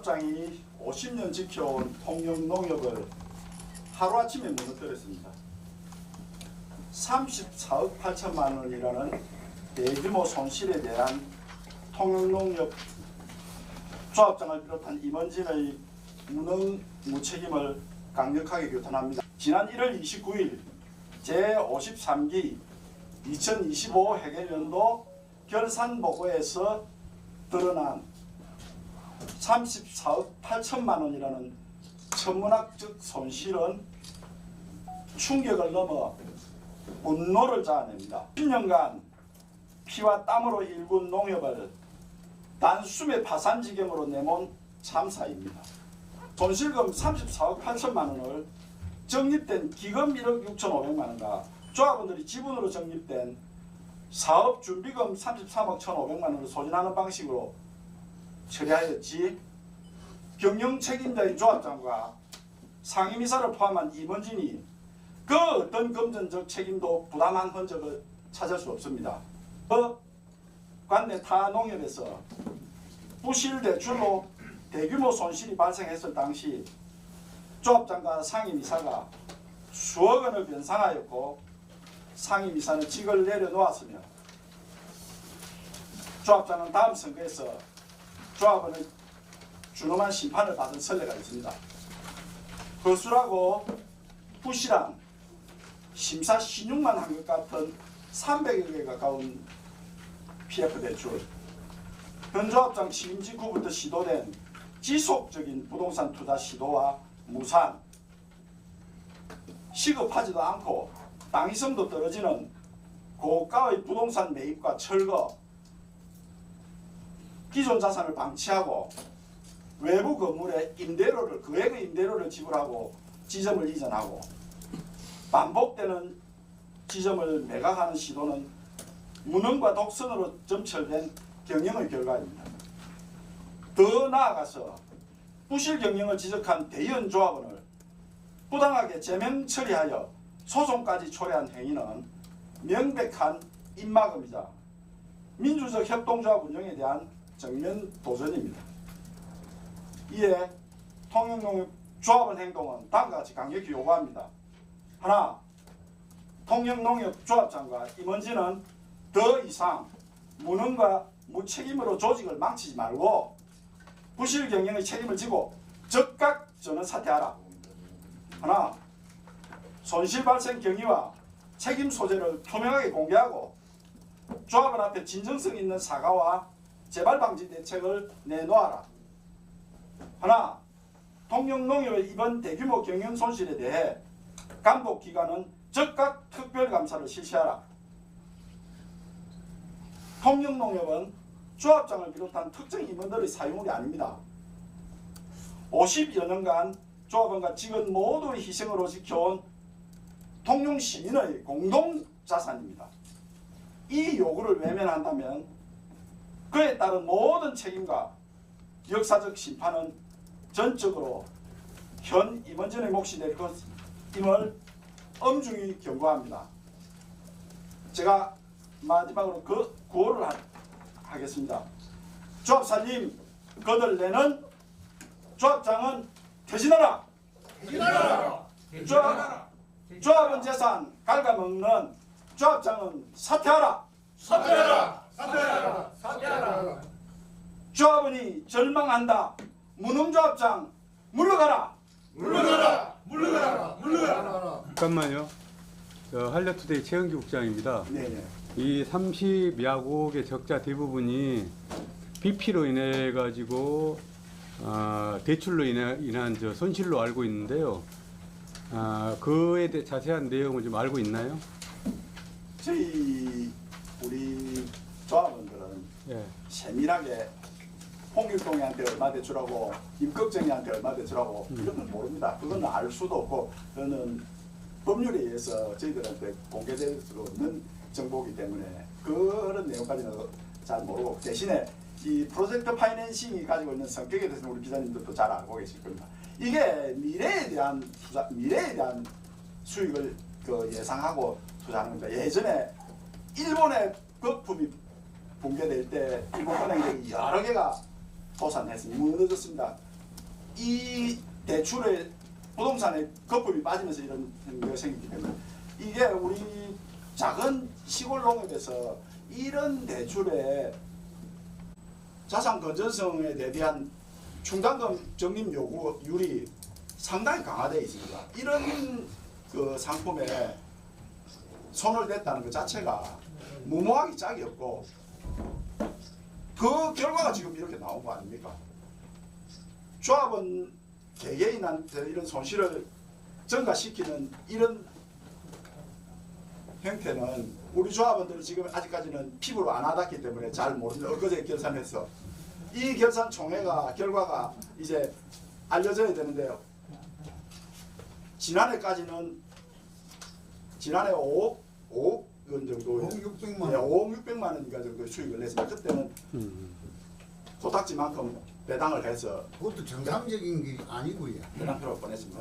조합장이 50년 지켜온 통영농협을 하루아침에 무너뜨렸습니다. 34억 8천만 원이라는 대규모 손실에 대한 통영농협 조합장을 비롯한 임원진의 무능 무책임을 강력하게 규탄합니다. 지난 1월 29일 제53기 2025 회계연도 결산보고에서 드러난 34억 8천만 원이라는 천문학적 손실은 충격을 넘어 분노를 자아냅니다. 10년간 피와 땀으로 일군 농협을 단숨에 파산 지경으로 내몬 참사입니다. 손실금 34억 8천만 원을 적립된 기금 1억 6천5백만 원과 조합원들이 지분으로 적립된 사업 준비금 33억 1,500만 원을 소진하는 방식으로 처리하였지, 경영 책임자인 조합장과 상임이사를 포함한 임원진이 그 어떤 금전적 책임도 부담한 흔적을 찾을 수 없습니다. 관내 타 농협에서 부실 대출로 대규모 손실이 발생했을 당시 조합장과 상임이사가 수억 원을 변상하였고 상임이사는 직을 내려놓았으며 조합장은 다음 선거에서 조합원의 준엄한 심판을 받은 선례가 있습니다. 허술하고 부실한 심사 신용만 한 것 같은 300여 개 가까운 PF 대출, 현 조합장 취임 직후부터 시도된 지속적인 부동산 투자 시도와 무산, 시급하지도 않고 당위성도 떨어지는 고가의 부동산 매입과 철거, 기존 자산을 방치하고 외부 건물에 임대료를, 거액의 임대료를 지불하고 지점을 이전하고 반복되는 지점을 매각하는 시도는 무능과 독선으로 점철된 경영의 결과입니다. 더 나아가서 부실 경영을 지적한 대의원 조합원을 부당하게 제명 처리하여 소송까지 초래한 행위는 명백한 입막음이자 민주적 협동조합 운영에 대한 정면 도전입니다. 이에 통영농협 조합원 행동은 다음과 같이 강력히 요구합니다. 하나, 통영농협 조합장과 임원진은 더 이상 무능과 무책임으로 조직을 망치지 말고 부실 경영의 책임을 지고 즉각 전원 사퇴하라. 하나, 손실 발생 경위와 책임 소재를 투명하게 공개하고 조합원 앞에 진정성 있는 사과와 재발 방지 대책을 내놓아라. 하나, 통영농협의 이번 대규모 경영 손실에 대해 감독기관은 즉각 특별감사를 실시하라. 통영농협은 조합장을 비롯한 특정 임원들의 사유물이 아닙니다. 50여 년간 조합원과 직원 모두의 희생으로 지켜온 통영 시민의 공동자산입니다. 이 요구를 외면한다면 그에 따른 모든 책임과 역사적 심판은 전적으로 현 임원진의 몫이 될 것임을 엄중히 경고합니다. 제가 마지막으로 그 구호를 하겠습니다. 조합사님 거들내는 조합장은 퇴진하라. 퇴진하라. 조합원 재산 갉아먹는 조합장은 사퇴하라. 사퇴하라. 사퇴하라. 사퇴하라. 조합원이 절망한다. 무능조합장 물러가라. 물러가라. 물러가라. 물러가라. 잠깐만요. 한려투데이 최영기 국장입니다. 네네. 이 30야곡의 적자 대부분이 BP로 인해 가지고 대출로 인한 손실로 알고 있는데요. 그에 대해 자세한 내용을 좀 알고 있나요? 우리 조합원들은 예. 세밀하게 홍길동이한테 얼마 대출하고 임꺽정이한테 얼마 대출하고 이런 건 모릅니다. 그건 알 수도 없고 그거는 법률에 의해서 저희들한테 공개될 수 없는 정보이기 때문에 그런 내용까지는 잘 모르고, 대신에 이 프로젝트 파이낸싱이 가지고 있는 성격에 대해서는 우리 기자님들도 잘 알고 계실 겁니다. 이게 미래에 대한 투자, 미래에 대한 수익을 예상하고 투자하는 겁니다. 예전에 일본의 거품이 붕괴될 때 일본 은행들이 여러 개가 도산했습니다. 무너졌습니다. 이 대출에 부동산에 거품이 빠지면서 이런 게 생기기 때문에 이게 우리 작은 시골 농업에서 이런 대출에 자산 건전성에 대한 충당금 적립 요구율이 상당히 강화되어 있습니다. 이런 그 상품에 손을 댔다는 것 자체가 무모하기 짝이 없고 그 결과가 지금 이렇게 나온 거 아닙니까? 조합은 개개인한테 이런 손실을 증가시키는 이런 형태는 우리 조합원들이 지금 아직까지는 피부로 안 와닿기 때문에 잘 모릅니다. 엊그제 결산해서 이 결산 총회가 결과가 이제 알려져야 되는데요. 지난해 5억 원 정도 5억 600만 원. 5억 600만 원인가 정도 수익을 냈습니다. 그때는 코딱지만큼 배당을 해서 그것도 정상적인 게 아니고요. 배당 필요가 뻔했습니다.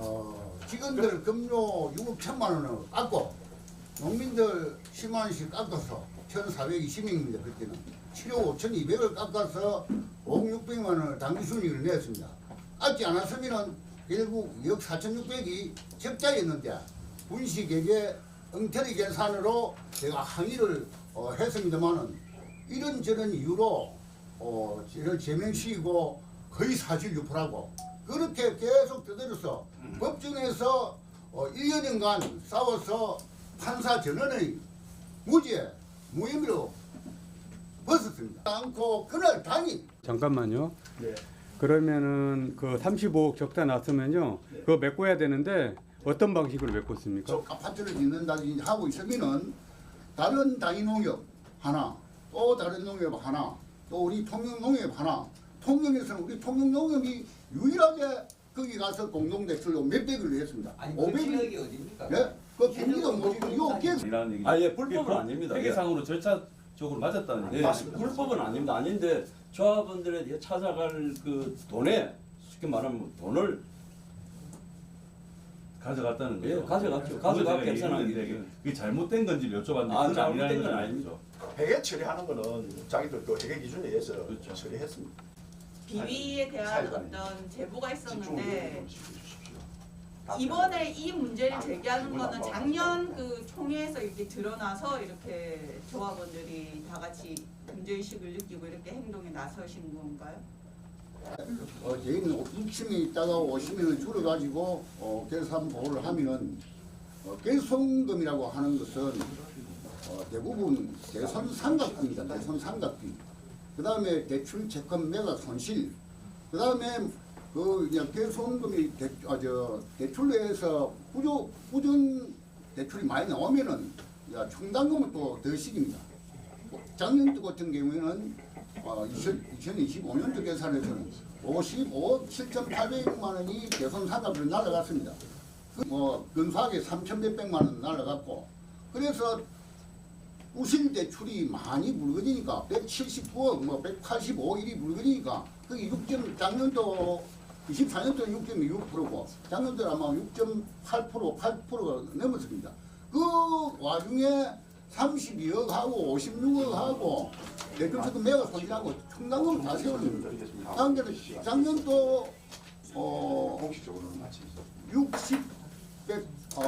직원들 급료 6억 1천만 원을 깎고 농민들 10만 원씩 깎아서 1,420명입니다. 그때는 7억 5,200을 깎아서 5억 600만 원을 당기 순이익을 냈습니다. 깎지 않았으면 결국 2억 4,600이 적자였는데 분식에게 엉터리 계산으로 제가 항의를 했습니다만은 이런저런 이유로 저를 제명시키고 거의 사실 유포라고 그렇게 계속 떠들어서 법정에서 1년간 싸워서 판사 전원의 무죄 무혐의로 벗었습니다. 않고 그날 당일 잠깐만요. 네. 그러면은 그 35억 적자 났으면요. 네. 그거 메꿔야 되는데 어떤 방식으로 메꿨습니까? 아파트를 짓는다든지 하고 있으면은 다른 다인농협 하나 또 다른 농협 하나 또 우리 통영농협 하나 통영에서는 우리 통영농협이 유일하게 거기 가서 공동대출로 몇백을 했습니다. 아니 그 500을 지역이 어디입니까? 예? 그 경기도 뭐지 요 이라는 얘기. 아예 불법은 아닙니다. 회계상으로 절차적으로 맞았다는 얘기. 맞습니다. 불법은 아닙니다. 아닌데 조합원들에 찾아갈 그 돈에 쉽게 말하면 돈을 가져갔다는 거죠. 예, 가져갔죠. 가져가 계산한 계산하는 게 그게 잘못된 건지를 여쭤봤는데 아, 그건 잘못된 아니라는 건 건 아닙니다. 회계 처리하는 거는 자기들 그 회계 기준에 의해서 그렇죠. 처리했습니다. 비위에 대한 사회관이. 어떤 제보가 집중을 있었는데 좀 시켜주십시오. 이번에 이 문제를 아, 제기하는 기분 거는 나빠. 작년 그 총회에서 이렇게 드러나서 이렇게 조합원들이 다 같이 문제의식을 느끼고 이렇게 행동에 나서신 건가요? 저희는 60명 있다가 50명을 줄여가지고 계산 보호를 하면은 개송금이라고 하는 것은 대부분 대손 삼각비입니다. 대손 삼각비. 그 다음에 대출 채권 매각 손실. 그 다음에 그 개송금이 대출로해서 부정 대출이 많이 나오면은 충당금은 또 더 시깁니다. 작년도 같은 경우에는 2025년도 계산에서는 55억 7,800만 원이 대손 사각으로 날아갔습니다. 근소하게 3,100만 원 날아갔고 그래서 우실 대출이 많이 물거지니까 179억 185억 일이 물거지니까 그게 6점 작년도 24년도는 6.26%고 작년도 아마 8%가 넘었습니다. 그 와중에 32억 하고 56억 하고 대출세금 매각 손실하고 충당금을 다 세웠습니다. 작년도 공식적으로는 마치죠.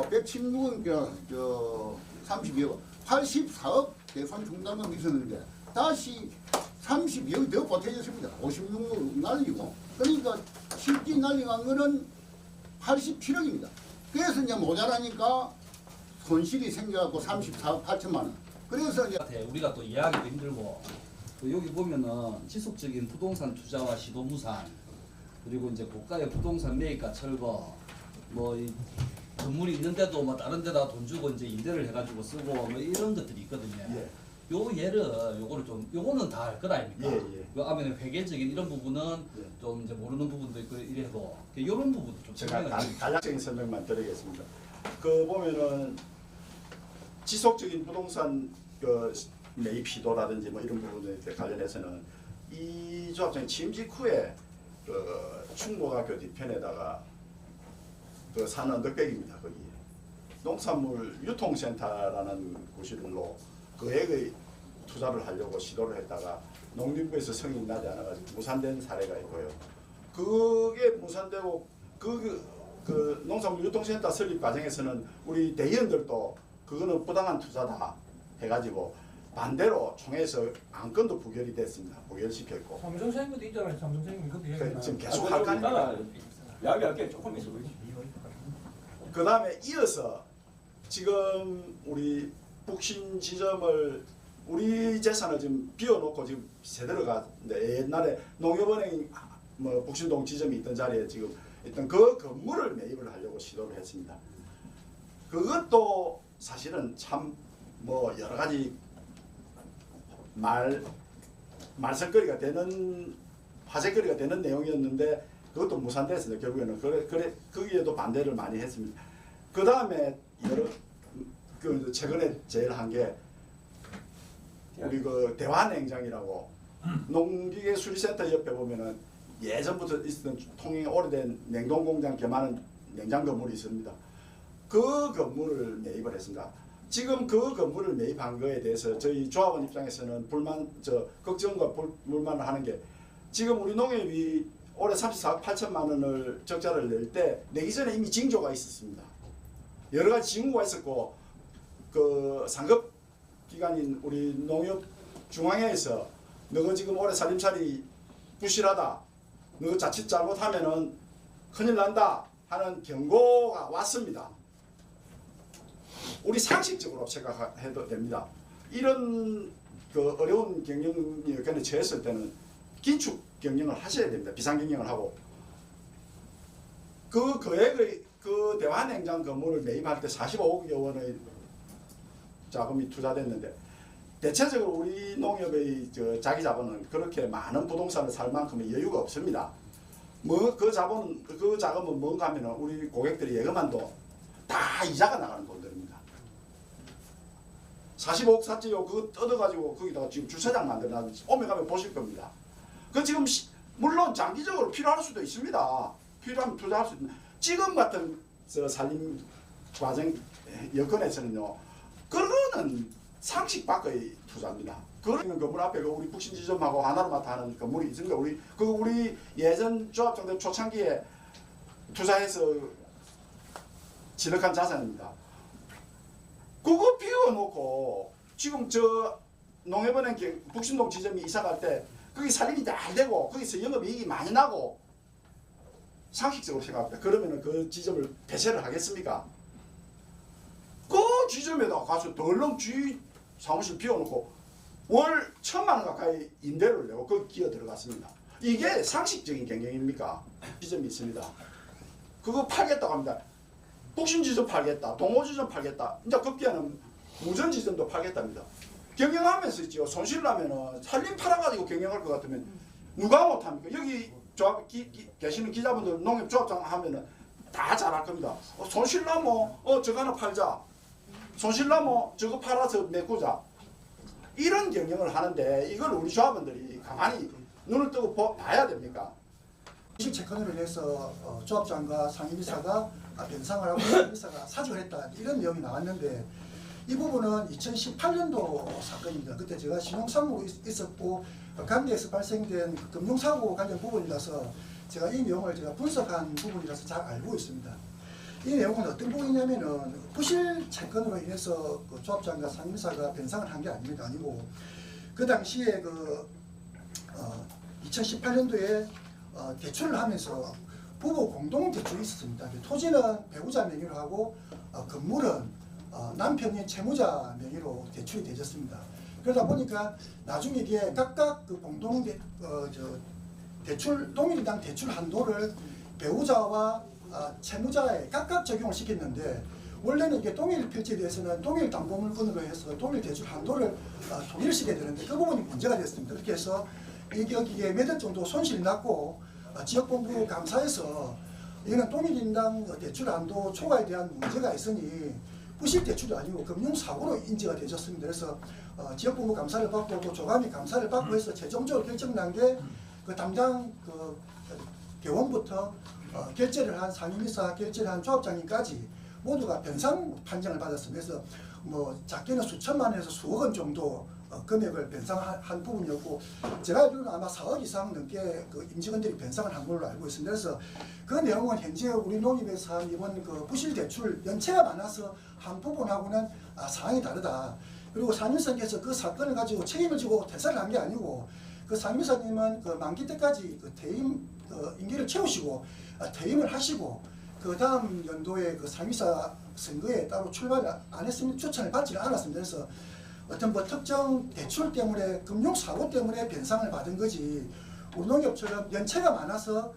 116억 32억 84억 대손 충당금이 있었는데 다시 32억이 더 보태졌습니다. 56억 날리고 그러니까 실제 날려간 거는 87억입니다. 그래서 이제 모자라니까 손실이 생겨갖고 34억 8천만 원. 그래서 이제 우리가 또 이해하기도 힘들고 또 여기 보면은 지속적인 부동산 투자와 시도무산 그리고 이제 고가의 부동산 매입과 철거 이 건물이 있는데도 다른 데다 돈 주고 이제 임대를 해가지고 쓰고 이런 것들이 있거든요. 예. 요거는 다 알 것 아닙니까? 예. 그 하면 회계적인 이런 부분은 예. 좀 이제 모르는 부분도 있고 이래도 이런 부분도 좀 제가 설명을 해주시죠. 간략적인 설명만 드리겠습니다. 그 보면은 지속적인 부동산 그 매입 시도라든지 이런 부분에 관련해서는 이 조합장이 취임직 후에 그 충무고등학교 뒤편에다가 그 산 언덕백입니다. 거기 농산물 유통센터라는 곳으로 그액의 투자를 하려고 시도를 했다가 농림부에서 승인이 나지 않아가지고 무산된 사례가 있고요. 그게 무산되고 그 농산물 유통센터 설립 과정에서는 우리 대의원들도 그거는 부당한 투자다 해가지고 반대로 총회에서 안건도 부결이 됐습니다. 부결시켰고 삼성생명도 있잖아요. 삼성생명 그것도 얘기해요. 지금 계속 할 거 아닙니까? 이야기할게 조금 있어 보이지. 그 다음에 이어서 지금 우리 북신 지점을 우리 재산을 지금 비워놓고 지금 새들어 가는데 옛날에 농협은행 뭐 북신동 지점이 있던 자리에 지금 있던 그 건물을 매입을 하려고 시도를 했습니다. 그것도 사실은 참 뭐 여러 가지 말썽거리가 되는 화제거리가 되는 내용이었는데 그것도 무산됐습니다. 결국에는 그래 거기에도 반대를 많이 했습니다. 그 다음에 그 최근에 제일 한 게 우리 그 대환냉장이라고 농기계 수리센터 옆에 보면은 예전부터 있었던 통행 오래된 냉동공장 겸하는 냉장 건물이 있습니다. 그 건물을 매입을 했습니다. 지금 그 건물을 매입한 거에 대해서 저희 조합원 입장에서는 걱정과 불만을 하는 게 지금 우리 농협이 올해 34억 8천만 원을 적자를 낼 때 내기 전에 이미 징조가 있었습니다. 여러 가지 징후가 있었고 그 상급 기관인 우리 농협 중앙회에서 너가 지금 올해 살림살이 부실하다, 너 자칫 잘못하면은 큰일 난다 하는 경고가 왔습니다. 우리 상식적으로 생각해도 됩니다. 이런 그 어려운 경영 여건에 처했을 때는 긴축 경영을 하셔야 됩니다. 비상 경영을 하고 그 계획의 그 대환냉장 건물을 매입할 때 45억여 원의 자금이 투자됐는데 대체적으로 우리 농협의 자기 자본은 그렇게 많은 부동산을 살 만큼의 여유가 없습니다. 뭐 그 자금은 뭔가 하면은 우리 고객들이 예금한도 다 이자가 나가는 돈들입니다. 45억 샀지요. 그거 뜯어가지고 거기다가 지금 주차장 만들어놨는지 오면 가면 보실 겁니다. 그 지금 물론 장기적으로 필요할 수도 있습니다. 필요하면 투자할 수 있는 지금 같은 살림 과정 여건에서는요. 그거는 상식 밖의 투자입니다. 그런 건물 앞에 우리 북신지점하고 하나로마트 하는 건물이 있습니다. 우리 예전 조합장들 초창기에 투자해서 진흙한 자산입니다. 그거 비워놓고 지금 저 농협은행 북신동 지점이 이사갈 때 거기 살림이 잘 되고 거기서 영업이익이 많이 나고 상식적으로 생각합니다. 그러면 그 지점을 폐쇄를 하겠습니까? 그 지점에다 가서 덜렁 주위 사무실 비워놓고 월 1,000만 원 가까이 임대료를 내고 거기 기어 들어갔습니다. 이게 상식적인 경영입니까? 지점이 있습니다. 그거 팔겠다고 합니다. 북신지점 팔겠다, 동호지점 팔겠다, 이제 급기야는 무전지점도 팔겠답니다. 경영하면서 있죠. 손실 나면은 살림 팔아가지고 경영할 것 같으면 누가 못합니까? 여기 조합 계시는 기자분들 농협 조합장 하면은 다 잘할 겁니다. 손실 나면 저거 하나 팔자. 손실 나면 저거 팔아서 메꾸자. 이런 경영을 하는데 이걸 우리 조합원들이 가만히 눈을 뜨고 봐야 됩니까? 주식 채권으로 해서 조합장과 상임이사가 변상을 하고 상임이사가 사직을 했다 이런 내용이 나왔는데 이 부분은 2018년도 사건입니다. 그때 제가 신용사무로 있었고 관계에서 발생된 금융사고 관련 부분이라서 제가 이 내용을 제가 분석한 부분이라서 잘 알고 있습니다. 이 내용은 어떤 부분이냐면은 부실 채권으로 인해서 그 조합장과 상임이사가 변상을 한 게 아니고 그 당시에 2018년도에 대출을 하면서 부부 공동 대출이 있었습니다. 토지는 배우자 명의로 하고 건물은 남편이 채무자 명의로 대출이 되었습니다. 그러다 보니까 나중에 이게 각각 그 공동 대출 동일당 대출 한도를 배우자와 채무자에 각각 적용을 시켰는데 원래는 이게 동일 필지에 대해서는 동일 담보물건으로 해서 동일 대출 한도를 통일시켜야 되는데 그 부분이 문제가 됐습니다. 그렇게 해서 이게 몇 년 정도 손실이 났고 지역본부 감사에서 이거는 동일인당 대출 한도 초과에 대한 문제가 있으니 부실 대출이 아니고 금융사고로 인지가 되었습니다. 그래서 지역본부 감사를 받고 또 조감이 감사를 받고 해서 최종적으로 결정난 게 그 담당 그 대원부터 결재를 한 상임이사, 결재를 한 조합장님까지 모두가 변상 판정을 받았습니다. 그래서 뭐 작게는 수천만 원에서 수억 원 정도 금액을 변상한 부분이었고 제가 알기로는 아마 4억 이상 넘게 그 임직원들이 변상을 한 걸로 알고 있습니다. 그래서 그 내용은 현재 우리 농협에서 한 이번 그 부실 대출 연체가 많아서 한 부분하고는 사항이 다르다. 그리고 상임위원께서 그 사건을 가지고 책임을 지고 퇴사를 한 게 아니고 그 상임위원님은 그 만기 때까지 그 퇴임 임기를 채우시고 퇴임을 하시고 그 다음 연도에 그 상임위사 선거에 따로 출마를 안 했으면 추천을 받지는 않았습니다. 그래서 어떤 뭐 특정 대출 때문에 금융사고 때문에 변상을 받은 거지 우리 농협처럼 연체가 많아서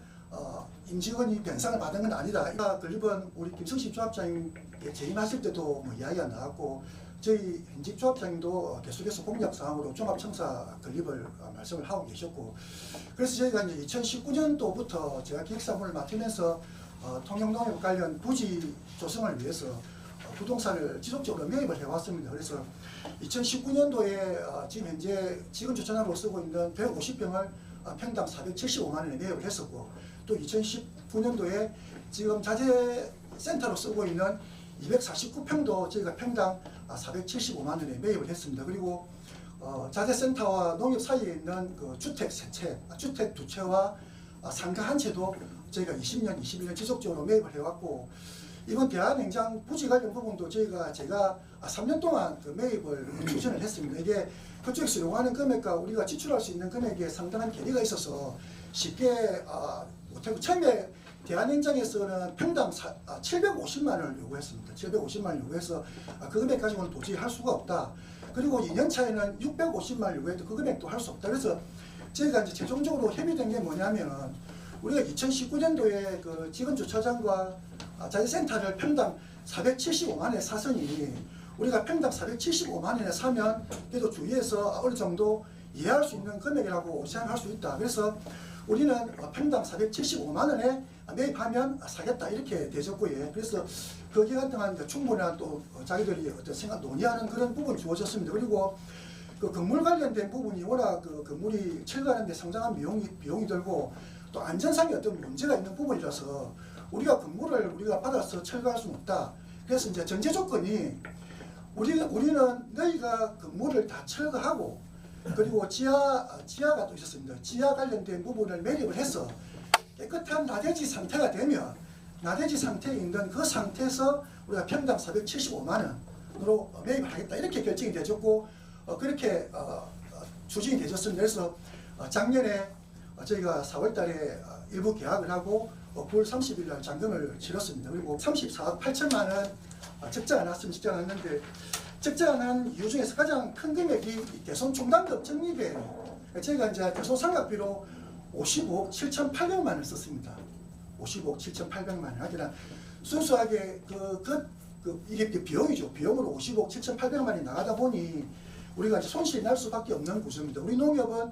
임직원이 변상을 받은 건 아니다. 건립은 우리 김성식 조합장님 재임하실 때도 뭐 이야기가 나왔고 저희 현직 조합장님도 계속해서 공약사항으로 종합청사 건립을 말씀을 하고 계셨고 그래서 저희가 이제 2019년도부터 제가 기획사무를 맡으면서 통영농협 관련 부지 조성을 위해서 부동산을 지속적으로 매입을 해왔습니다. 그래서 2019년도에 지금 현재 지금주차장으로 쓰고 있는 150평을 평당 475만 원에 매입을 했었고 또 2019년도에 지금 자재센터로 쓰고 있는 249평도 저희가 평당 475만 원에 매입을 했습니다. 그리고 자재센터와 농협 사이에 있는 그 주택 세 채, 주택 두 채와 상가 한 채도 저희가 20년, 21년 지속적으로 매입을 해왔고 이번 대한냉장 부지 관련 부분도 제가 3년 동안 그 매입을 추진을 했습니다. 이게 그쪽에서 요구하는 금액과 우리가 지출할 수 있는 금액에 상당한 괴리가 있어서 쉽게 못하고 처음에 대한냉장에서는 평당 750만 원을 요구했습니다. 750만 원 요구해서 그 금액 가지고는 도저히 할 수가 없다. 그리고 2년 차에는 650만 원 요구해도 그 금액도 할 수 없다. 그래서 저희가 이제 최종적으로 협의된 게 뭐냐면은 우리가 2019년도에 그 직원주차장과 자재센터를 평당 475만 원에 사서니 우리가 평당 475만 원에 사면 그래도 주위에서 어느 정도 이해할 수 있는 금액이라고 생각할 수 있다. 그래서 우리는 평당 475만 원에 매입하면 사겠다 이렇게 되셨고요. 그래서 그 기간 동안 충분한 또 자기들이 어떤 생각 논의하는 그런 부분이 주어졌습니다. 그리고 그 건물 관련된 부분이 워낙 그 건물이 철거하는 데 상당한 비용이 들고 또 안전상의 어떤 문제가 있는 부분이라서 우리가 건물을 우리가 받아서 철거할 수는 없다. 그래서 이제 전제 조건이 우리는 너희가 건물을 다 철거하고 그리고 지하가 또 있었습니다. 지하 관련된 부분을 매립을 해서 깨끗한 나대지 상태가 되면 나대지 상태에 있는 그 상태에서 우리가 평당 475만 원으로 매입을 하겠다 이렇게 결정이 되었고 그렇게 추진이 되었습니다. 그래서 작년에 저희가 4월 달에 일부 계약을 하고 9월 30일 날 잔금을 치렀습니다. 그리고 34억 8천만 원 적자가 났으면 적자가 났는데 적자가 난 이유 중에서 가장 큰 금액이 대손 충당금 적립이에요. 저희가 이제 대손 상각비로 55억 7,800만 원을 썼습니다. 55억 7,800만 원. 하기는 순수하게 이게 비용이죠. 비용으로 55억 7,800만 원이 나가다 보니 우리가 이제 손실이 날 수밖에 없는 구조입니다. 우리 농협은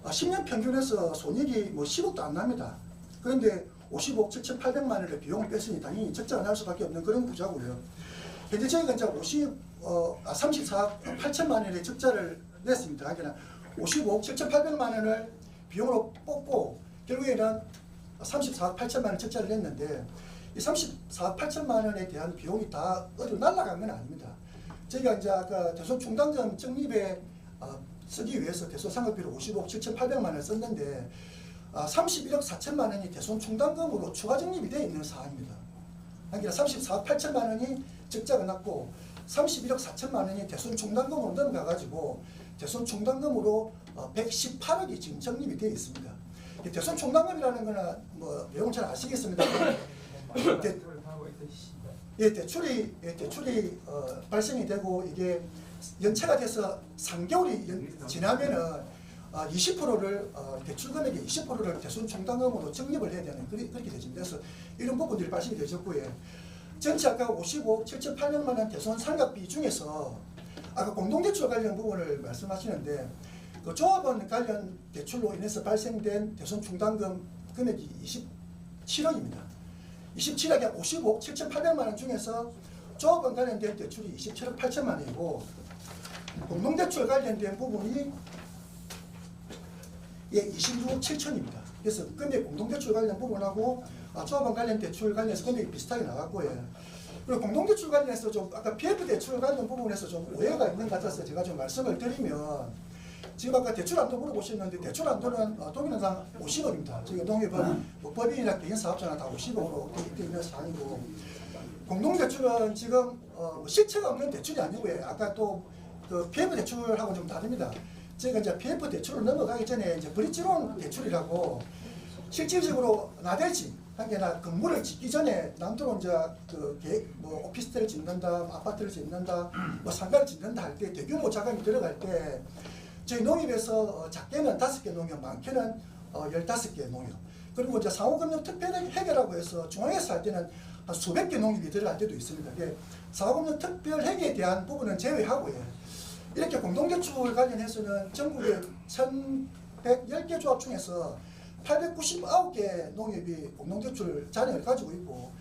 10년 평균에서 손익이 뭐 10억도 안 납니다. 그런데 55억 7,800만 원의 비용을 뺐으니 당연히 적자가 날 수밖에 없는 그런 구조고요. 현재 저희가 이제 34억 8천만 원의 적자를 냈습니다. 하기는 55억 7,800만 원을 비용으로 뽑고 결국에는 34억 8천만 원 적자를 냈는데 이 34억 8천만 원에 대한 비용이 다 어디로 날아간 건 아닙니다. 저희가 이제 아까 대손 충당금 적립에 쓰기 위해서 대손 상각비로 55억 7,800만 원을 썼는데 31억 4천만 원이 대손 충당금으로 추가 적립이 되어 있는 사안입니다. 그러니까 34억 8천만 원이 적자가 났고 31억 4천만 원이 대손 충당금으로 넘어가가지고 대손 충당금으로 118억이 지금 적립이 되어 있습니다. 대손 충당금이라는 거는 뭐 내용을 잘 아시겠습니다. 대출이 발생이 되고 이게 연체가 돼서 3개월이 지나면은 20%를 대출 금액의 20%를 대손 충당금으로 적립을 해야 되는 그렇게 되집니다. 그래서 이런 부분들이 발생이 되셨고요. 전체 아까 55억 7,800만 원 대손 상각비 중에서 아까 공동대출 관련 부분을 말씀하시는데 그 조합원 관련 대출로 인해서 발생된 대손 충당금 금액이 27억입니다. 27억이 55억 7,800만 원 중에서 조합원 관련된 대출이 27억 8천만 원이고 공동대출 관련된 부분이 26억 7천입니다. 그래서 금액 공동대출 관련 부분하고 조합원 관련 대출 관련해서 금액이 비슷하게 나왔고요. 그리고 공동대출 관련해서 좀 아까 PF 대출 관련 부분에서 좀 오해가 있는 것 같아서 제가 좀 말씀을 드리면 지금 아까 대출 한도 물어보셨는데 대출 한도는 동일한 50억입니다. 저희가 농협은 뭐 법인이나 개인 사업자나 다 50억으로 되어 있는 사항이고 공동대출은 지금 뭐 실체가 없는 대출이 아니고요. 아까 또 그 PF 대출하고 좀 다릅니다. 저희가 이제 PF 대출을 넘어가기 전에 이제 브릿지론 대출이라고 실질적으로 나대지 하게나 건물을 짓기 전에 남들은 이제 그 계획 뭐 오피스텔을 짓는다, 아파트를 짓는다, 뭐 상가를 짓는다 할 때 대규모 자금이 들어갈 때 저희 농협에서 작게는 5개 농협, 많게는 15개 농협. 그리고 이제 상호금융 특별회계라고 해서 중앙에서 할 때는 한 수백 개 농협이 들어갈 때도 있습니다. 상호금융 특별회계에 대한 부분은 제외하고요. 이렇게 공동대출 관련해서는 전국에 1,110개 조합 중에서 899개 농협이 공동대출 잔액을 가지고 있고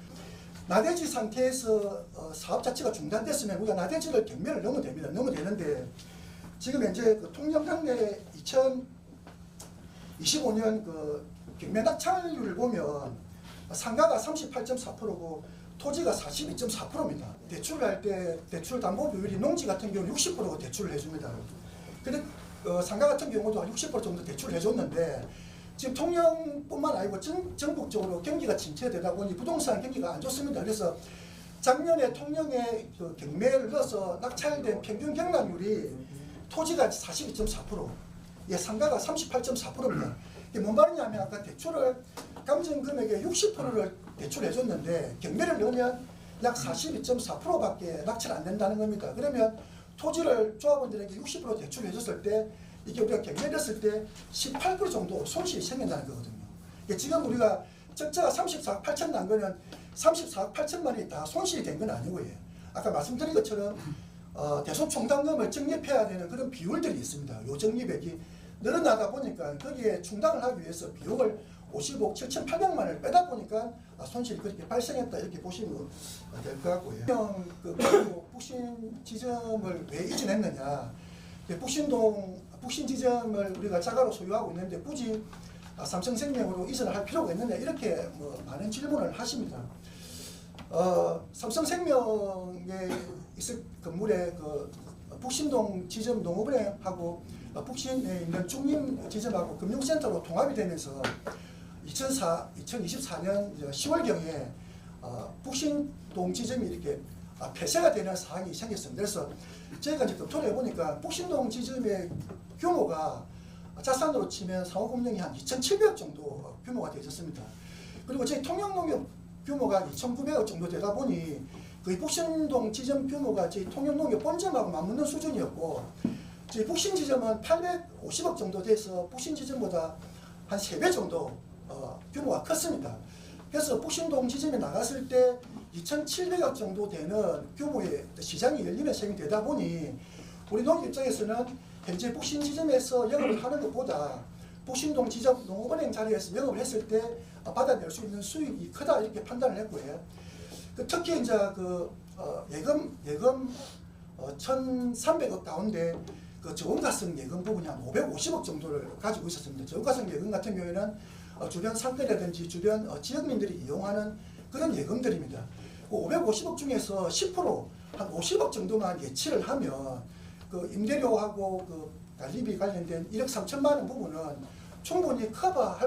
나대지 상태에서 사업 자체가 중단됐으면 우리가 나대지를 경매를 넣으면 됩니다. 넣으면 되는데 지금 현재 그 통영특례 2025년 그 경매 낙찰률을 보면 상가가 38.4%고 토지가 42.4%입니다. 대출을 할 때 대출 담보 비율이 농지 같은 경우는 60%가 대출을 해줍니다. 근데 상가 같은 경우도 한 60% 정도 대출을 해줬는데 지금 통영뿐만 아니고 전국적으로 경기가 침체되다 보니 부동산 경기가 안 좋습니다. 그래서 작년에 통영에 그 경매를 넣어서 낙찰된 평균 경락률이 토지가 42.4%, 예, 상가가 38.4%입니다. 이게 뭔 말이냐면 아까 대출을 감정 금액의 60%를 대출해줬는데 경매를 넣으면 약 42.4%밖에 낙찰 안 된다는 겁니다. 그러면 토지를 조합원들에게 60% 대출해줬을 때 이게 우리가 경매를 했을 때 18% 정도 손실이 생긴다는 거거든요. 지금 우리가 적자가 34억 8천 난 거는 34억 8천만이 다 손실이 된 건 아니고요. 아까 말씀드린 것처럼 대소총당금을 적립해야 되는 그런 비율들이 있습니다. 요 적립액이 늘어나다 보니까 거기에 충당을 하기 위해서 비용을 55억 7,800만을 빼다 보니까 손실이 그렇게 발생했다 이렇게 보시면 될 것 같고요. 북신 지점을 왜 이전했느냐? 북신 지점을 우리가 자가로 소유하고 있는데 굳이 삼성생명으로 이전을 할 필요가 있느냐 이렇게 뭐 많은 질문을 하십니다. 삼성생명에 있을 건물에 그 북신동 지점 농업은행하고 북신에 있는 중림 지점하고 금융센터로 통합이 되면서 2024년 10월경에 북신동 지점이 이렇게 폐쇄가 되는 사항이 생겼습니다. 그래서 저희가 이제 검토를 해보니까 북신동 지점의 규모가 자산으로 치면 상호금융이 한 2,700억 정도 규모가 되었습니다. 그리고 저희 통영농협 규모가 2,900억 정도 되다 보니 그 북신동 지점 규모가 저희 통영농협 본점하고 맞먹는 수준이었고 저희 북신 지점은 850억 정도 돼서 북신 지점보다 한 3배 정도 규모가 컸습니다. 그래서 북신동 지점에 나갔을 때 2,700억 정도 되는 규모의 시장이 열리는 셈이 되다 보니 우리 농협 입장에서는 현재 북신 지점에서 영업을 하는 것보다 북신동 지점 농업은행 자리에서 영업을 했을 때 받아낼 수 있는 수익이 크다 이렇게 판단을 했고요. 특히 이제 그 예금 1,300억 가운데 그 저원가성 예금 부분이 한 550억 정도를 가지고 있었습니다. 저원가성 예금 같은 경우에는 주변 상권이라든지 주변 지역민들이 이용하는 그런 예금들입니다. 550억 중에서 10% 한 50억 정도만 예치를 하면 그 임대료하고 그 관리비 관련된 1억 3천만 원 부분은 충분히 커버할